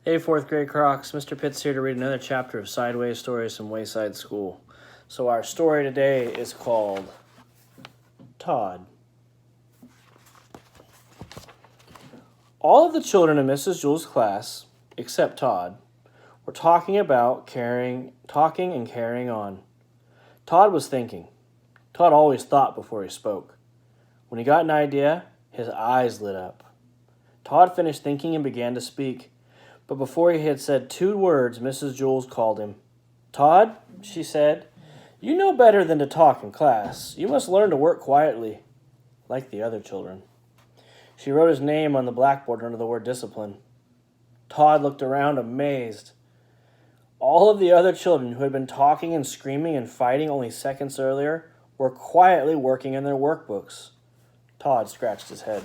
Hey, fourth grade Crocs. Mr. Pitts here to read another chapter of Sideways Stories from Wayside School. So our story today is called Todd. All of the children in Mrs. Jewell's class, except Todd, were talking and carrying on. Todd was thinking. Todd always thought before he spoke. When he got an idea, his eyes lit up. Todd finished thinking and began to speak. But before he had said 2 words, Mrs. Jules called him. "Todd," she said, "you know better than to talk in class. You must learn to work quietly, like the other children." She wrote his name on the blackboard under the word discipline. Todd looked around amazed. All of the other children who had been talking and screaming and fighting only seconds earlier were quietly working in their workbooks. Todd scratched his head.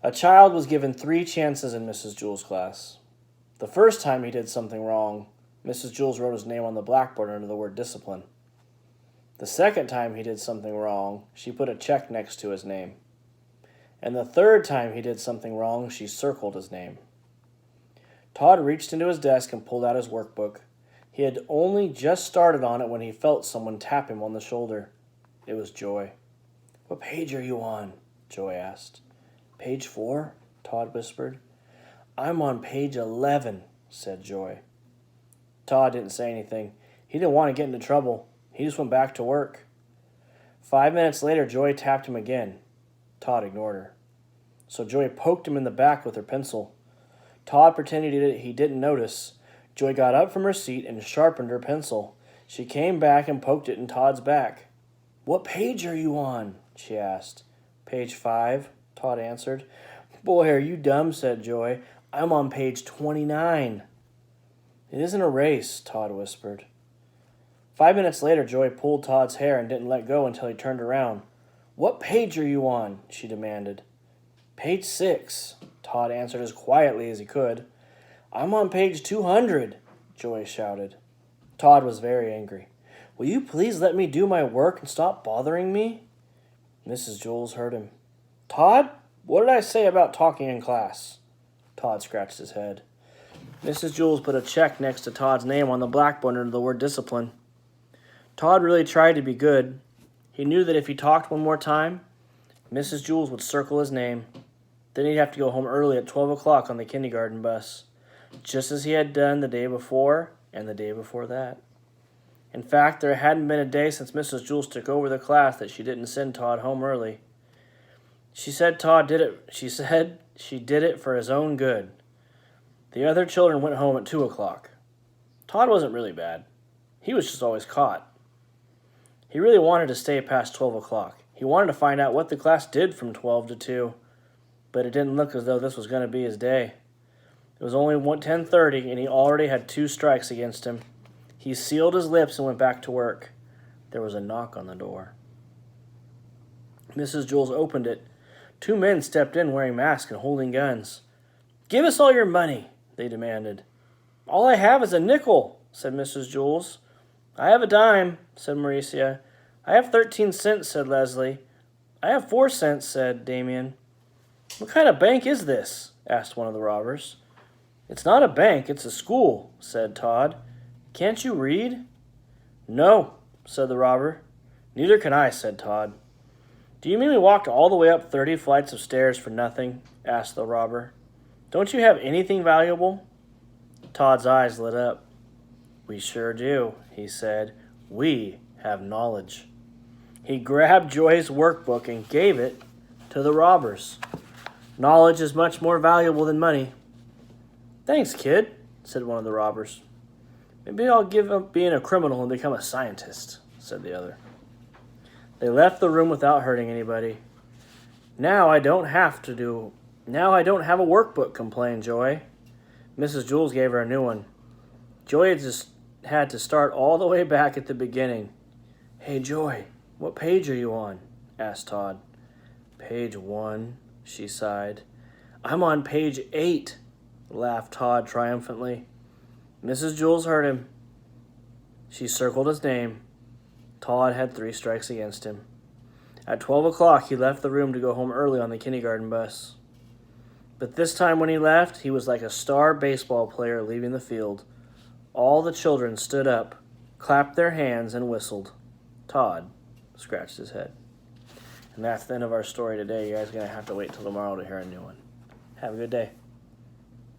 A child was given 3 chances in Mrs. Jewell's class. The first time he did something wrong, Mrs. Jewell wrote his name on the blackboard under the word discipline. The second time he did something wrong, she put a check next to his name. And the third time he did something wrong, she circled his name. Todd reached into his desk and pulled out his workbook. He had only just started on it when he felt someone tap him on the shoulder. It was Joy. "What page are you on?" Joy asked. "Page 4, Todd whispered. "I'm on page 11, said Joy. Todd didn't say anything. He didn't want to get into trouble. He just went back to work. 5 minutes later, Joy tapped him again. Todd ignored her. So Joy poked him in the back with her pencil. Todd pretended he didn't notice. Joy got up from her seat and sharpened her pencil. She came back and poked it in Todd's back. "What page are you on?" she asked. "Page 5. Todd answered. "Boy, are you dumb," said Joy. "I'm on page 29. "It isn't a race," Todd whispered. 5 minutes later, Joy pulled Todd's hair and didn't let go until he turned around. "What page are you on?" she demanded. "Page 6, Todd answered as quietly as he could. "I'm on page 200, Joy shouted. Todd was very angry. "Will you please let me do my work and stop bothering me?" Mrs. Jules heard him. "Todd, what did I say about talking in class?" Todd scratched his head. Mrs. Jules put a check next to Todd's name on the blackboard under the word discipline. Todd really tried to be good. He knew that if he talked one more time, Mrs. Jules would circle his name. Then he'd have to go home early at 12 o'clock on the kindergarten bus, just as he had done the day before and the day before that. In fact, there hadn't been a day since Mrs. Jules took over the class that she didn't send Todd home early. She said she did it for his own good. The other children went home at 2 o'clock. Todd wasn't really bad. He was just always caught. He really wanted to stay past 12 o'clock. He wanted to find out what the class did from 12 to 2. But it didn't look as though this was going to be his day. It was only 10:30 and he already had 2 strikes against him. He sealed his lips and went back to work. There was a knock on the door. Mrs. Jules opened it. 2 men stepped in wearing masks and holding guns. "Give us all your money," they demanded. "All I have is a nickel," said Mrs. Jules. "I have a dime," said Mauricia. "I have 13 cents, said Leslie. "I have 4 cents, said Damien. "What kind of bank is this?" asked one of the robbers. "It's not a bank, it's a school," said Todd. "Can't you read?" "No," said the robber. "Neither can I," said Todd. "Do you mean we walked all the way up 30 flights of stairs for nothing?" asked the robber. "Don't you have anything valuable?" Todd's eyes lit up. "We sure do," he said. "We have knowledge." He grabbed Joy's workbook and gave it to the robbers. "Knowledge is much more valuable than money." "Thanks, kid," said one of the robbers. "Maybe I'll give up being a criminal and become a scientist," said the other. They left the room without hurting anybody. Now I don't have a workbook," complained Joy. Mrs. Jules gave her a new one. Joy had to start all the way back at the beginning. "Hey, Joy, what page are you on?" asked Todd. "Page 1, she sighed. "I'm on page 8, laughed Todd triumphantly. Mrs. Jules heard him. She circled his name. Todd had 3 strikes against him. At 12 o'clock, he left the room to go home early on the kindergarten bus. But this time when he left, he was like a star baseball player leaving the field. All the children stood up, clapped their hands, and whistled. Todd scratched his head. And that's the end of our story today. You guys are going to have to wait till tomorrow to hear a new one. Have a good day.